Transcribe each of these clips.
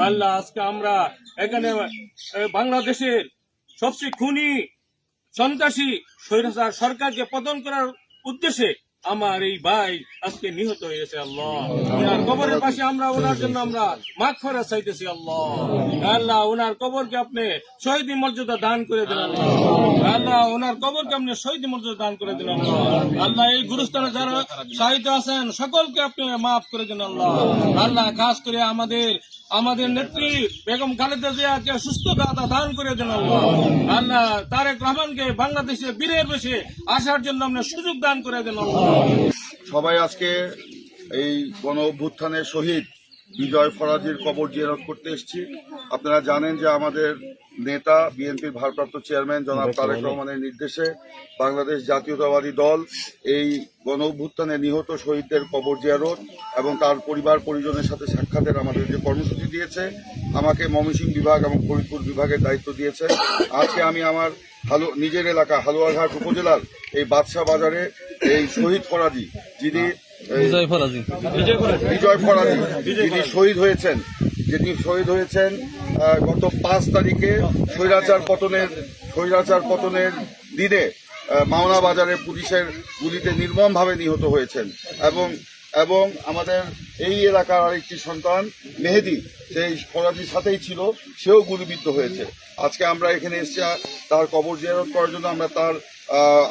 আল্লাহ, আজকে আমরা এখানে বাংলাদেশের সবচেয়ে খুনি সন্ত্রাসী স্বৈরাচার সরকারকে পতন করার উদ্দেশ্যে আমার এই ভাই আজকে নিহত হয়েছে। আল্লাহ, ওনার কবরের পাশে আমরা ওনার জন্য আমরা মাগফিরাত চাইতেছি। আল্লাহ, আল্লাহ ওনার কবরকে আপনি শহীদি মর্যাদা দান করে দেন। আল্লাহ, আল্লাহ ওনার কবরকে আপনি শহীদি মর্যাদা দান করে দেন। আল্লাহ, আল্লাহ এই গুরুস্থানে যারা শহীদ আছেন সকলকে আপনি মাফ করে দেন। আল্লাহ, আল্লাহ খাস করে আমাদের নেত্রী বেগম খালেদা জিয়াকে সুস্থতা দান করে দেন। আল্লাহ, আল্লাহ তারেক রহমানকে বাংলাদেশে বীরের বেশে আসার জন্য আপনি সুযোগ দান করে দেন। আল্লাহ, সবাই আজকে এই গণ অভ্যুত্থানের শহীদ বিজয় ফরাজীর কবর জিয়ারত করতে এসেছি। আপনারা জানেন যে আমাদের নেতা বিএনপির ভারপ্রাপ্ত চেয়ারম্যান জনাব তারেক রহমানের নির্দেশে বাংলাদেশ জাতীয়তাবাদী দল এই গণ অভ্যুত্থানে নিহত শহীদদের কবর জিয়ারত এবং তার পরিবার পরিজনের সাথে সাক্ষাতের আমাদের যে কর্মসূচি দিয়েছে, আমাকে ময়মনসিংহ বিভাগ এবং ফরিদপুর বিভাগের দায়িত্ব দিয়েছে। আজকে আমি আমার নিজের এলাকা হালুয়াঘাট উপজেলার এই বাদশাহ বাজারে এই শহীদ ফরাজী যিনি বিজয় ফরাজী যিনি শহীদ হয়েছেন গত 5 তারিখে স্বৈরাচার পতনের দিনে মাওনা বাজারে পুলিশের গুলিতে নির্মমভাবে নিহত হয়েছেন এবং আমাদের এই এলাকার আরেকটি সন্তান মেহেদি সেই ফরাজীর সাথেই ছিল, সেও গুলিবিদ্ধ হয়েছে। আজকে আমরা এখানে এসেছি তার কবর জিয়ারত করার জন্য। আমরা তার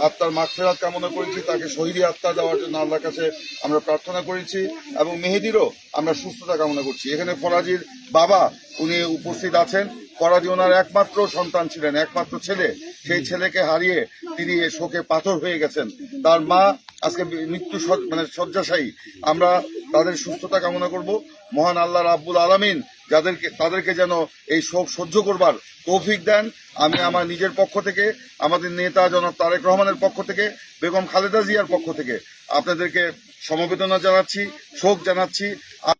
আত্মার মাগফিরাত কামনা করেছি, তাকে শহীদি আত্মা দেওয়ার জন্য আল্লাহর কাছে আমরা প্রার্থনা করেছি এবং মেহেদিরও আমরা সুস্থতা কামনা করছি। এখানে ফরাজীর বাবা উনি উপস্থিত আছেন। ফরাজী ওনার একমাত্র সন্তান ছিলেন, একমাত্র ছেলে। সেই ছেলেকে হারিয়ে তিনি শোকে পাথর হয়ে গেছেন। তার মা আজকে মৃত্যু শয্যাশায়ী। আমরা তাদের সুস্থতা কামনা করব। মহান আল্লাহ রাব্বুল আলামিন তাদেরকে যেন এই শোক সহ্য করবার তৌফিক দেন। আমি আমার নিজের পক্ষ থেকে, আমাদের নেতা জনাব তারেক রহমানের পক্ষ থেকে, বেগম খালেদা জিয়ার পক্ষ থেকে আপনাদেরকে সমবেদনা জানাচ্ছি, শোক জানাচ্ছি,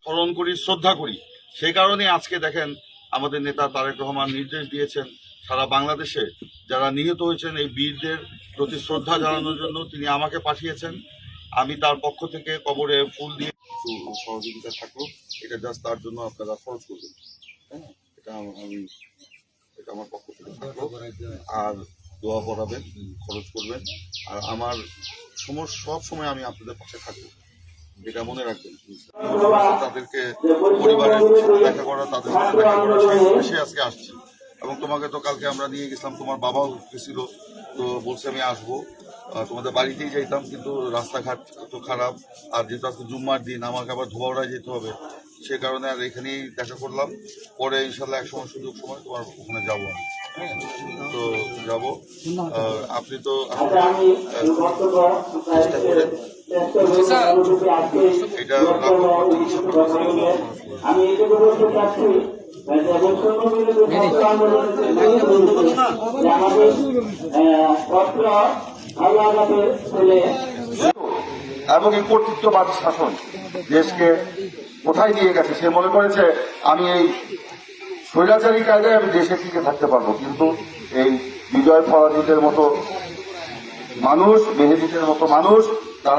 স্মরণ করি, শ্রদ্ধা করি। সেই কারণে আজকে দেখেন আমাদের নেতা তারেক রহমান নির্দেশ দিয়েছেন সারা বাংলাদেশে যারা নিহত হয়েছেন এই বীরদের প্রতি শ্রদ্ধা জানানোর জন্য তিনি আমাকে পাঠিয়েছেন। আমি তার পক্ষ থেকে কবরে ফুল দিয়ে সহযোগিতা থাকলো। এটা জাস্ট তার জন্য আপনারা খরচ করবেন। হ্যাঁ, এটা আমার পক্ষ থেকে থাকলো। আর দোয়া পড়াবেন, খরচ করবেন। আর আমার সব সময় আমি আপনাদের পাশে থাকবো, এটা মনে রাখবেন। তাদেরকে পরিবারের সাথে দেখা করা, তাদের সাথে দেখা করা, সেই উদ্দেশ্যে আজকে আসছি। এবং তোমাকে তো কালকে আমরা নিয়ে গেছিলাম, তোমার বাবাও গেছিল, তো বলছে আমি আসবো, তোমাদের বাড়িতেই যাইতাম, কিন্তু রাস্তাঘাট তো খারাপ। আর যেহেতু আজকে জুম্মার দিন, আমাকে আবার ধোবাউড়ায় যেতে হবে, সে কারণে আর এখানেই দেখা করলাম। পরে ইনশাল্লাহ এক সময় সুযোগ সময় তোমার ওখানে যাবো আমি। তো যাবো। আপনি তো চেষ্টা করেন এটা এবং এই কর্তৃত্ববাদী শাসন দেশকে কোথায় নিয়ে গেছে। সে মনে করেছে আমি এই স্বৈরাচারী কায়দায় আমি দেশে টিকে থাকতে পারবো, কিন্তু এই বিজয় ফরাজীদের মতো মানুষ, মেহেদিদের মতো মানুষ